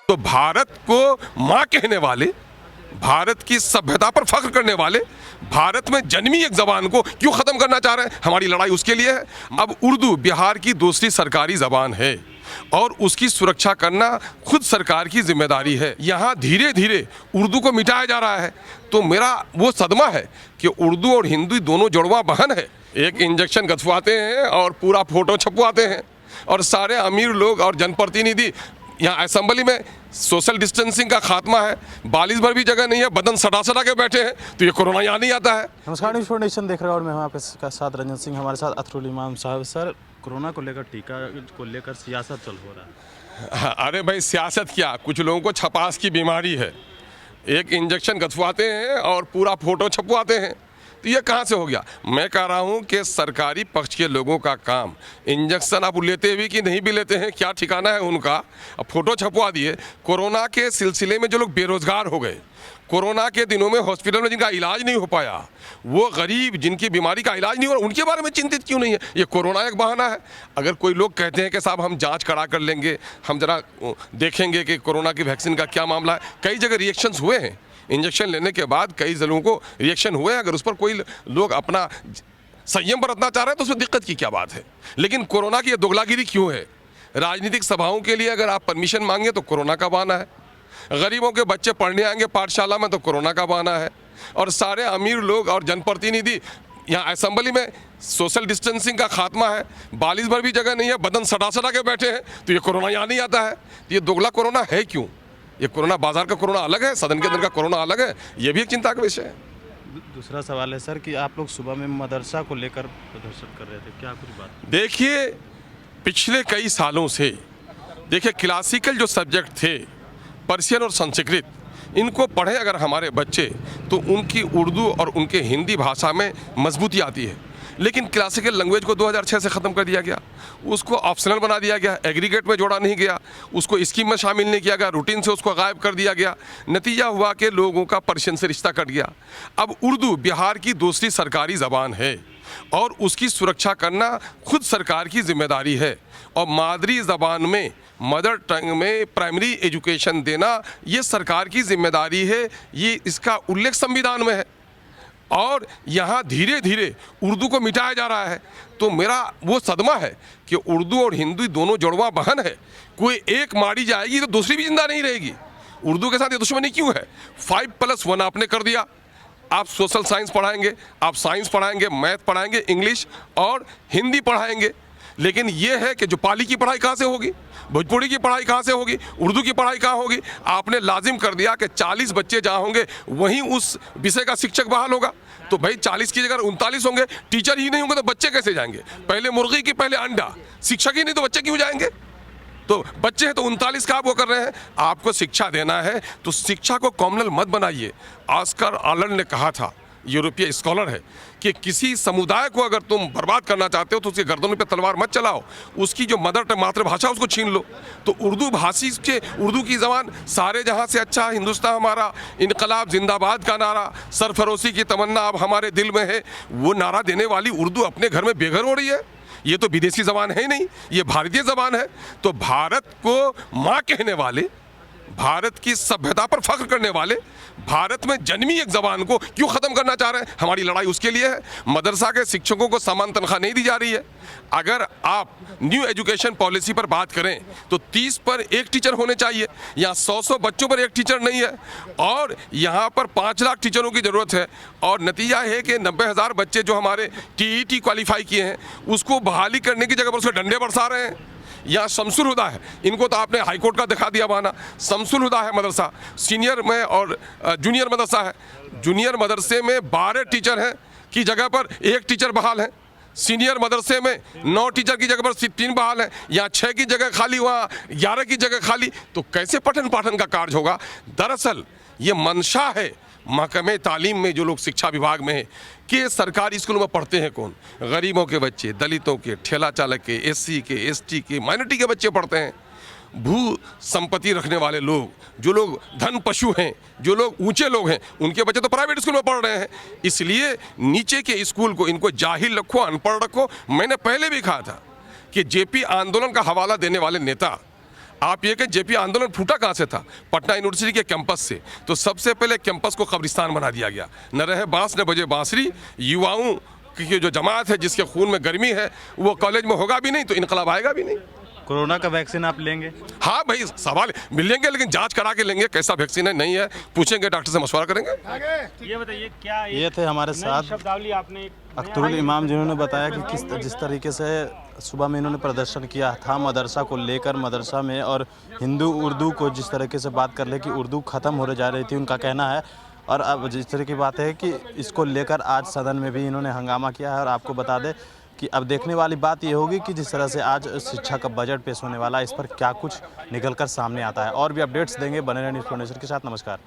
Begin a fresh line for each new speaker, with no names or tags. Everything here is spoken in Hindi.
तो भारत को माँ कहने वाले, भारत की सभ्यता पर फख्र करने वाले, भारत में जन्मी एक जबान को क्यों खत्म करना चाह रहे हैं? हमारी लड़ाई उसके लिए है। अब उर्दू बिहार की दूसरी सरकारी जबान है और उसकी सुरक्षा करना खुद सरकार की जिम्मेदारी है। यहाँ धीरे धीरे उर्दू को मिटाया जा रहा है। तो मेरा वो सदमा है कि उर्दू और हिंदी दोनों जुड़वा बहन है। एक इंजेक्शन गथवाते हैं और पूरा फोटो छपवाते हैं और सारे अमीर लोग और जनप्रतिनिधि यहाँ असेंबली में सोशल डिस्टेंसिंग का खात्मा है, 42 भर भी जगह नहीं है, बदन सटा सटा के बैठे हैं, तो ये कोरोना यहाँ नहीं आता है।
नमस्कार, न्यूज़ फाउंडेशन देख रहे हैं और मैं हूँ आपके साथ रंजन सिंह। हमारे साथ अतरुल इमाम साहब। सर, कोरोना को लेकर, टीका को लेकर सियासत चल हो रहा है।
अरे भाई, सियासत क्या, कुछ लोगों को छपास की बीमारी है। एक इंजेक्शन गथवाते हैं और पूरा फोटो छपवाते हैं, तो ये कहाँ से हो गया? मैं कह रहा हूँ कि सरकारी पक्ष के लोगों का काम, इंजेक्शन आप लेते भी कि नहीं भी लेते हैं, क्या ठिकाना है उनका। अब फोटो छपवा दिए। कोरोना के सिलसिले में जो लोग बेरोजगार हो गए, कोरोना के दिनों में हॉस्पिटल में जिनका इलाज नहीं हो पाया, वो गरीब जिनकी बीमारी का इलाज नहीं हो रहा, उनके बारे में चिंतित क्यों नहीं है? ये कोरोना एक बहाना है। अगर कोई लोग कहते हैं कि साहब हम जांच करा कर लेंगे, हम जरा देखेंगे कि कोरोना की वैक्सीन का क्या मामला है। कई जगह रिएक्शंस हुए हैं, इंजेक्शन लेने के बाद कई जिलों को रिएक्शन हुए हैं। अगर उस पर कोई लोग अपना संयम बरतना चाह रहे हैं तो उसमें दिक्कत की क्या बात है। लेकिन कोरोना की ये दोगलागिरी क्यों है? राजनीतिक सभाओं के लिए अगर आप परमिशन मांगे तो कोरोना का बहाना है, गरीबों के बच्चे पढ़ने आएंगे पाठशाला में तो कोरोना का बहाना है, और सारे अमीर लोग और जनप्रतिनिधि यहाँ असेंबली में सोशल डिस्टेंसिंग का खात्मा है, 42 भर भी जगह नहीं है, बदन सटा सटा के बैठे हैं, तो ये कोरोना यहाँ नहीं आता है। तो ये दोगला कोरोना है क्यों? ये कोरोना बाजार का कोरोना अलग है, सदन के अंदर का कोरोना अलग है। ये भी एक चिंता का विषय है।
दूसरा सवाल है सर कि आप लोग सुबह में मदरसा को लेकर प्रदर्शन कर रहे थे, क्या कुछ बात?
देखिए, पिछले कई सालों से देखिए क्लासिकल जो सब्जेक्ट थे, पर्शियन और संस्कृत, इनको पढ़े अगर हमारे बच्चे तो उनकी उर्दू और उनके हिंदी भाषा में मजबूती आती है। लेकिन क्लासिकल लैंग्वेज को 2006 से ख़त्म कर दिया गया, उसको ऑप्शनल बना दिया गया, एग्रीगेट में जोड़ा नहीं गया, उसको स्कीम में शामिल नहीं किया गया, रूटीन से उसको गायब कर दिया गया। नतीजा हुआ कि लोगों का पर्शियन से रिश्ता कट गया। अब उर्दू बिहार की दूसरी सरकारी ज़बान है और उसकी सुरक्षा करना खुद सरकार की जिम्मेदारी है। और मादरी ज़बान में, मदर टंग में प्राइमरी एजुकेशन देना ये सरकार की जिम्मेदारी है। ये इसका उल्लेख संविधान में है और यहाँ धीरे धीरे उर्दू को मिटाया जा रहा है। तो मेरा वो सदमा है कि उर्दू और हिंदी दोनों जुड़वा बहन है। कोई एक मारी जाएगी तो दूसरी भी जिंदा नहीं रहेगी। उर्दू के साथ ये दुश्मनी क्यों है? 5+1 आपने कर दिया। आप सोशल साइंस पढ़ाएंगे, आप साइंस पढ़ाएंगे, मैथ पढ़ाएंगे, इंग्लिश और हिंदी पढ़ाएंगे, लेकिन ये है कि जो पाली की पढ़ाई कहाँ से होगी, भोजपुरी की पढ़ाई कहाँ से होगी, उर्दू की पढ़ाई कहाँ होगी? आपने लाजिम कर दिया कि 40 बच्चे जहाँ होंगे वहीं उस विषय का शिक्षक बहाल होगा। तो भाई 40 की जगह 39 होंगे, टीचर ही नहीं होंगे तो बच्चे कैसे जाएंगे? पहले मुर्गी की पहले अंडा, शिक्षक ही नहीं तो बच्चे क्यों जाएंगे? तो बच्चे हैं तो 39 का आप वो कर रहे हैं। आपको शिक्षा देना है तो शिक्षा को कॉमनल मत बनाइए। ऑस्कर आइलैंड ने कहा था, यूरोपीय स्कॉलर है, कि किसी समुदाय को अगर तुम बर्बाद करना चाहते हो तो उसके गर्दनों पे तलवार मत चलाओ, उसकी जो मातृभाषा उसको छीन लो। तो उर्दू भाषी के, उर्दू की ज़बान सारे जहाँ से अच्छा, हिंदुस्तान हमारा, इनकलाब जिंदाबाद का नारा, सरफरोशी की तमन्ना अब हमारे दिल में है, वो नारा देने वाली उर्दू अपने घर में बेघर हो रही है। ये तो विदेशी ज़बान है ही नहीं, ये भारतीय ज़बान है। तो भारत को माँ कहने वाले, भारत की सभ्यता पर फख्र करने वाले, भारत में जन्मी एक जबान को क्यों खत्म करना चाह रहे हैं? हमारी लड़ाई उसके लिए है। मदरसा के शिक्षकों को समान तनख्वाह नहीं दी जा रही है। अगर आप न्यू एजुकेशन पॉलिसी पर बात करें तो 30 पर 1 टीचर होने चाहिए। यहाँ 100 बच्चों पर 1 टीचर नहीं है और यहाँ पर 5 लाख टीचरों की ज़रूरत है। और नतीजा है कि 90,000 बच्चे जो हमारे TET क्वालिफाई किए हैं उसको बहाली करने की जगह पर उसके डंडे बरसा रहे हैं। यहाँ शमसुल हुदा है, इनको तो आपने हाईकोर्ट का दिखा दिया बहाना। शमसुल हुदा है मदरसा, सीनियर में और जूनियर मदरसा है। जूनियर मदरसे में 12 टीचर हैं की जगह पर 1 टीचर बहाल है। सीनियर मदरसे में 9 टीचर की जगह पर 3 बहाल है। यहाँ 6 की जगह खाली, वहाँ 11 की जगह खाली। तो कैसे पठन पाठन का कार्य होगा? दरअसल ये मंशा है महकमे तालीम में, जो लोग शिक्षा विभाग में है, कि सरकारी स्कूलों में पढ़ते हैं कौन? गरीबों के बच्चे, दलितों के, ठेला चालक के, SC के, ST के, माइनॉरिटी के बच्चे पढ़ते हैं। भू संपत्ति रखने वाले लोग, जो लोग धन पशु हैं, जो लोग ऊंचे लोग हैं, उनके बच्चे तो प्राइवेट स्कूल में पढ़ रहे हैं। इसलिए नीचे के स्कूल को, इनको जाहिल रखो, अनपढ़ रखो। मैंने पहले भी कहा था कि JP आंदोलन का हवाला देने वाले नेता आप ये कि जेपी आंदोलन फूटा कहाँ से था? पटना यूनिवर्सिटी के कैंपस से। तो सबसे पहले कैंपस को कब्रिस्तान बना दिया गया। न रहे बांस न बजे बांसुरी। युवाओं की जो जमात है, जिसके खून में गर्मी है, वो कॉलेज में होगा भी नहीं तो इनकलाब आएगा भी नहीं।
कोरोना का वैक्सीन आप लेंगे?
हाँ भाई, सवाल मिलेंगे, लेकिन जांच करा के लेंगे कैसा वैक्सीन है नहीं है, पूछेंगे, डॉक्टर से मशवरा करेंगे।
ये बताइए क्या
ये थे हमारे साथ
शब्दावली आपने
अख्तरुल इमाम, जिन्होंने बताया कि जिस तरीके से सुबह में इन्होंने प्रदर्शन किया था मदरसा को लेकर, मदरसा में और हिंदू उर्दू को जिस तरीके से बात कर ले कि उर्दू ख़त्म हो जा रही थी, उनका कहना है। और अब जिस तरह की बात है कि इसको लेकर आज सदन में भी इन्होंने हंगामा किया है। और आपको बता दें कि अब देखने वाली बात ये होगी कि जिस तरह से आज शिक्षा का बजट पेश होने वाला है, इस पर क्या कुछ निकल कर सामने आता है। और भी अपडेट्स देंगे, बने रहें न्यूज़ 24 के साथ। नमस्कार।